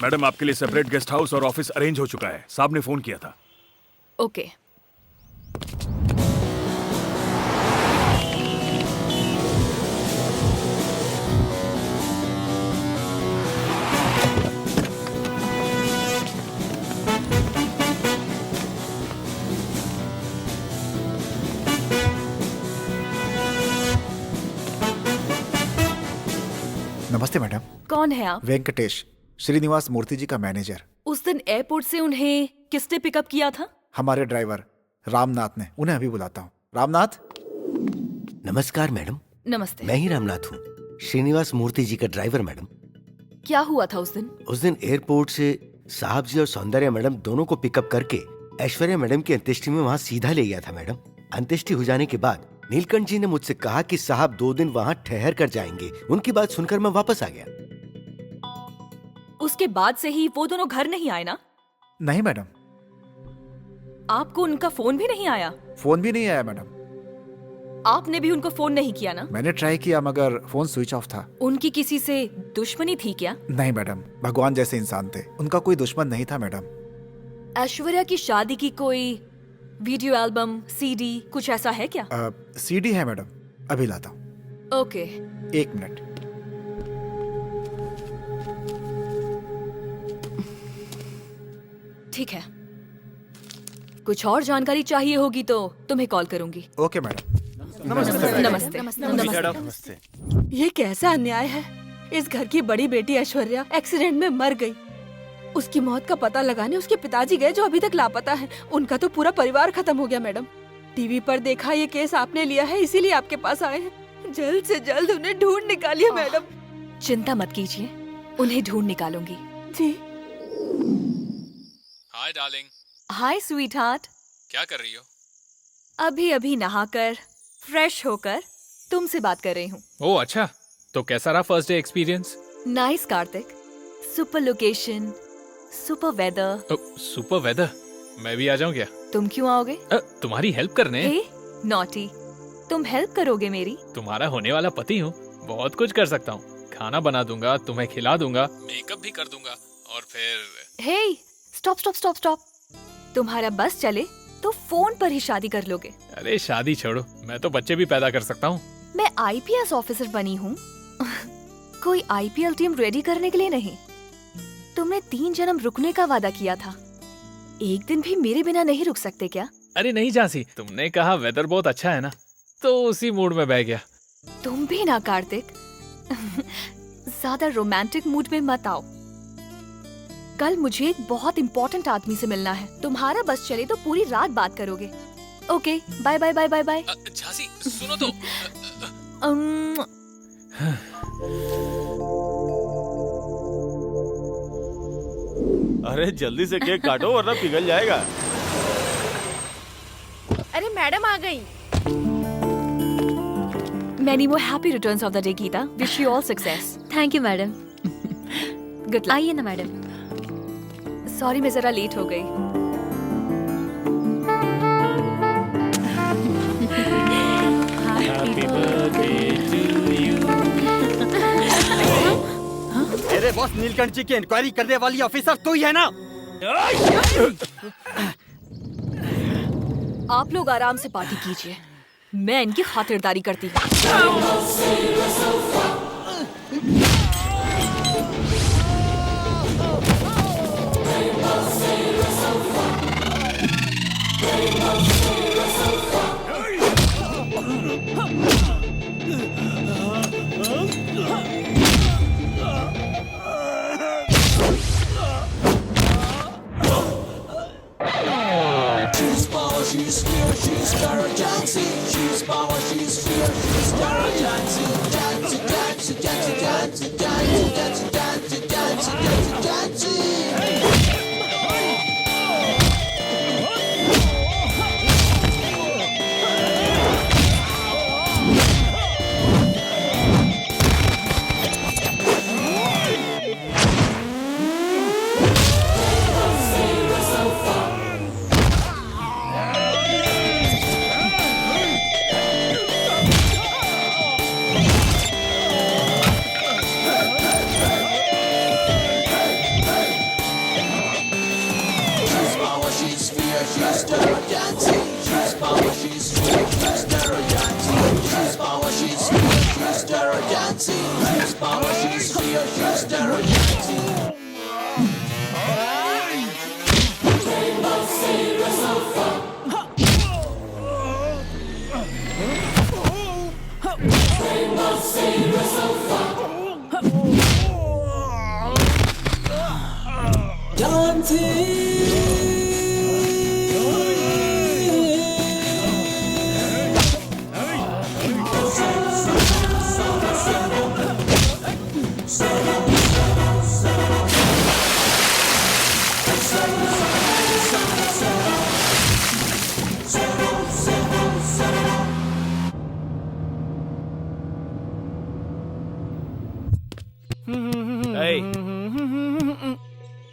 Madam, आपके लिए separate guest house और ऑफिस अरेंज हो चुका है। साहब ने फोन किया था। ओके। नमस्ते मैडम। कौन है आप? वेंकटेश, श्रीनिवास मूर्ति जी का मैनेजर। उस दिन एयरपोर्ट से उन्हें किसने पिकअप किया था? हमारे ड्राइवर रामनाथ ने। उन्हें अभी बुलाता हूँ। रामनाथ। नमस्कार मैडम। नमस्ते। मैं ही रामनाथ हूँ, श्रीनिवास मूर्ति जी का ड्राइवर मैडम। क्या हुआ था उस दिन? उस दिन एयरपोर्ट से साहब जी और सौंदर्या मैडम दोनों को पिकअप करके ऐश्वर्या मैडम की अंत्येष्टि में वहाँ सीधा ले गया था मैडम। अंत्येष्टि हो जाने के बाद नीलकंठ जी ने मुझसे कहा कि साहब 2 दिन वहाँ ठहर कर जाएंगे। उनकी बात सुनकर मैं वापस आ गया। उसके बाद से ही वो दोनों घर नहीं आए ना? नहीं मैडम, आपको उनका फोन भी नहीं आया? फोन भी नहीं आया मैडम। आपने भी उनको फोन नहीं किया ना? मैंने ट्राई किया मगर फोन स्विच ऑफ था। उनकी किसी से दुश्मनी थी क्या? नहीं मैडम, भगवान जैसे इंसान थे। उनका कोई दुश्मन नहीं था मैडम। ऐश्वर्या की शादी की कोई वीडियो एल्बम, सीडी कुछ ऐसा है क्या? सीडी है मैडम, अभी लाता हूँ। ओके। 1 मिनट। ठीक है, कुछ और जानकारी चाहिए होगी तो तुम्हें कॉल करूंगी। Okay madam. नमस्ते। नमस्ते। ये कैसा अन्याय है। इस घर की बड़ी बेटी ऐश्वर्या एक्सीडेंट में मर गई। उसकी मौत का पता लगाने उसके पिताजी गए जो अभी तक लापता हैं। उनका तो पूरा परिवार खत्म हो गया मैडम। टीवी पर देखा ये केस आपने लिया है, इसीलिए आपके पास आए हैं। जल्द से जल्द उन्हें ढूंढ निकालिए मैडम। चिंता मत कीजिए, उन्हें ढूंढ निकालूंगी। जी। Hi darling. Hi sweetheart. क्या कर रही हो? अभी अभी नहाकर फ्रेश होकर तुमसे बात कर रही हूँ। ओह अच्छा, तो कैसा रहा first day experience? Nice Kartik, super location, super weather. Super weather. मैं भी आ जाऊं क्या? तुम क्यों आओगे? तुम्हारी हेल्प करने। हे नॉटी, तुम हेल्प करोगे मेरी? तुम्हारा होने वाला पति हूँ, बहुत कुछ कर सकता हूँ। खाना बना दूंगा, तुम्हें खिला दूंगा, मेकअप भी कर दूंगा और फिर। हे स्टॉप स्टॉप स्टॉप स्टॉप। तुम्हारा बस चले तो फोन पर ही शादी कर लोगे। अरे शादी छोड़ो, मैं तो बच्चे भी पैदा कर सकता हूँ। मैं आईपीएस ऑफिसर बनी हूँ कोई आईपीएल टीम रेडी करने के लिए नहीं। तुमने 3 जन्म रुकने का वादा किया था, एक दिन भी मेरे बिना नहीं रुक सकते क्या? अरे नहीं झांसी, तुमने कहा वेदर बहुत अच्छा है ना, तो उसी मूड में बह गया। तुम भी ना कार्तिक ज्यादा रोमांटिक मूड में मत आओ। कल मुझे एक बहुत इम्पोर्टेंट आदमी से मिलना है। तुम्हारा बस चले तो पूरी रात बात करोगे। Okay, bye bye bye bye bye. Jhansi सुनो तो। अरे जल्दी से केक काटो वरना पिघल जाएगा। अरे मैडम आ गई। Many more happy returns of the day, Geeta. Wish you all success. Thank you madam. Good luck. आइए ना मैडम। सॉरी मैं जरा लेट हो गई। Happy birthday to you. तेरे बॉस नीलकंठ जी की इंक्वायरी करने वाली ऑफिसर तू ही है ना? आप लोग आराम से पार्टी कीजिए, मैं इनकी खातिरदारी करती हूँ।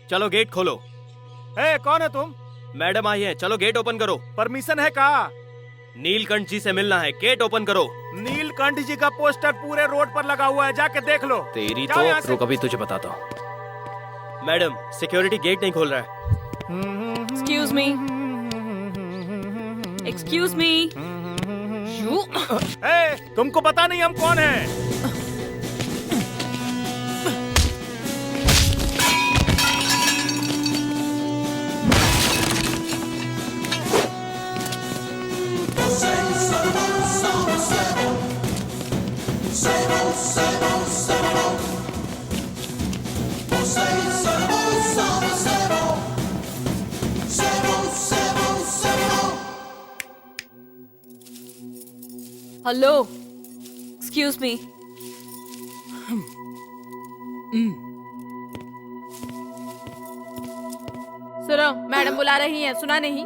चलो गेट खोलो। ए, कौन है तुम? मैडम आई है, चलो गेट ओपन करो। परमिशन है कहा? नीलकंठ जी से मिलना है, गेट ओपन करो। नीलकंठ जी का पोस्टर पूरे रोड पर लगा हुआ है, जाके देख लो। तेरी जाओ यहाँ तो से। रुक, अभी तुझे बताता हूँ। मैडम, सिक्योरिटी गेट नहीं खोल रहा है। Excuse me, excuse me. You a, तुमको पता नहीं हम कौन हैं? Hello, excuse me. सुनो, मैडम बुला रही हैं, सुना नहीं?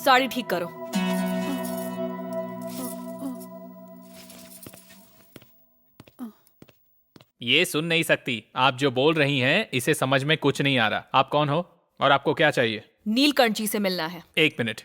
साड़ी ठीक करो। ये सुन नहीं सकती। आप जो बोल रही हैं इसे समझ में कुछ नहीं आ रहा। आप कौन हो और आपको क्या चाहिए? नीलकंठ जी से मिलना है। एक मिनट।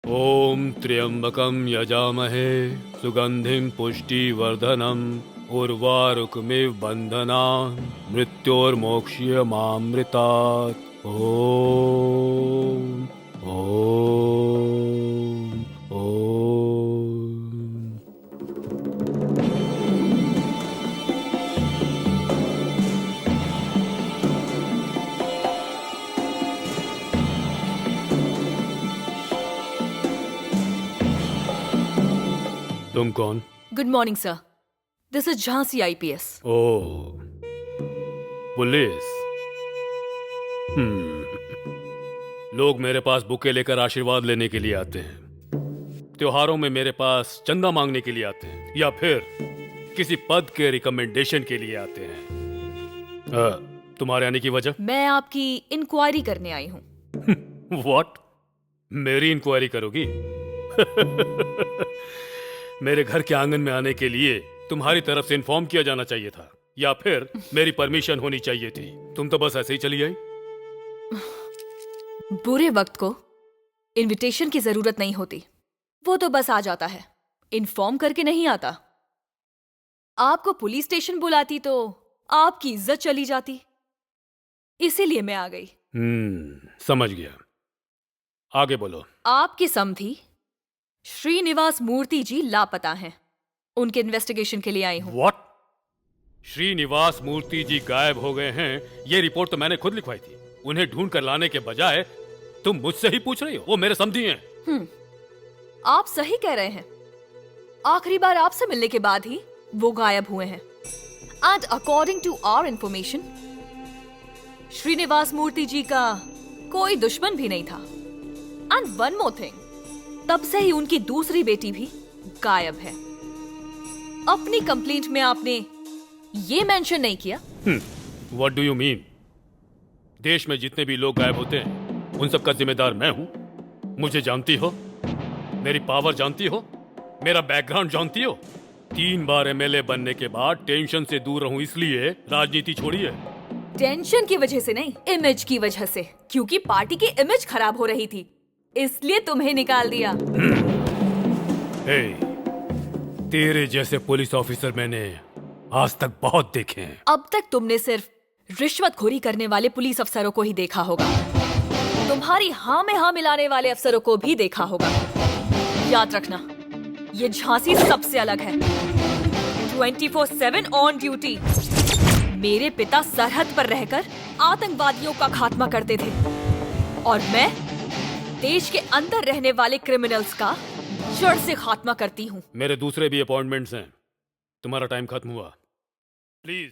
ओम त्र्यंबकम यजामहे सुगंधिम पुष्टिवर्धनम उर्वारुकमिव बंधनान् मृत्योर्मोक्ष्यमामृतात्। ओम ओम ओम। तुम कौन? Good morning sir, this is Jhansi IPS. Oh, police. लोग मेरे पास बुके लेकर आशीर्वाद लेने के लिए आते हैं। त्योहारों में मेरे पास चंदा मांगने के लिए आते हैं, या फिर किसी पद के रिकमेंडेशन के लिए आते हैं। तुम्हारे आने की वजह? मैं आपकी इंक्वायरी करने आई हूँ। व्हाट? मेरी इंक्वायरी करोगी? मेरे घर के आंगन में आने के लिए तुम्हारी तरफ से इन्फॉर्म किया जाना चाहिए था, या फिर मेरी परमिशन होनी चाहिए थी। तुम तो बस ऐसे ही चली आई। बुरे वक्त को इनविटेशन की जरूरत नहीं होती, वो तो बस आ जाता है, इन्फॉर्म करके नहीं आता। आपको पुलिस स्टेशन बुलाती तो आपकी इज्जत चली जाती, इसीलिए मैं आ गई। समझ गया, आगे बोलो। आपके समधी श्रीनिवास मूर्ति जी लापता हैं, उनके इन्वेस्टिगेशन के लिए आई हूँ। व्हाट? श्रीनिवास मूर्ति जी गायब हो गए हैं, ये रिपोर्ट तो मैंने खुद लिखवाई थी। उन्हें ढूंढ कर लाने के बजाय तुम मुझसे ही पूछ रही हो? वो मेरे समधी हैं। आप सही कह रहे हैं, आखिरी बार आपसे मिलने के बाद ही वो गायब हुए हैं। And according to our information, Srinivas Murthy ji का कोई दुश्मन भी नहीं था। एंड वन मोर थिंग, तब से ही उनकी दूसरी बेटी भी गायब है। अपनी कंप्लेंट में आपने ये मेंशन नहीं किया। What do you mean? देश में जितने भी लोग गायब होते हैं उन सब का जिम्मेदार मैं हूं। मुझे जानती हो, मेरी पावर जानती हो, मेरा बैकग्राउंड जानती हो। 3 बार एमएलए बनने के बाद टेंशन से दूर रहूं, इसलिए राजनीति छोड़ी है। टेंशन की वजह से नहीं, इमेज की वजह से, क्योंकि पार्टी की इमेज खराब हो रही थी, इसलिए तुम्हें निकाल दिया। हे, तेरे जैसे पुलिस ऑफिसर मैंने आज तक बहुत देखे हैं। अब तक तुमने सिर्फ रिश्वतखोरी करने वाले पुलिस अफसरों को ही देखा होगा, तुम्हारी हाँ में हाँ मिलाने वाले अफसरों को भी देखा होगा। याद रखना, ये झांसी सबसे अलग है। 24/7 ऑन ड्यूटी। मेरे पिता सरहद पर रहकर आतंकवादियों का खात्मा करते थे और मैं देश के अंदर रहने वाले क्रिमिनल्स का जड़ से खात्मा करती हूँ। मेरे दूसरे भी अपॉइंटमेंट्स हैं। तुम्हारा टाइम खत्म हुआ। प्लीज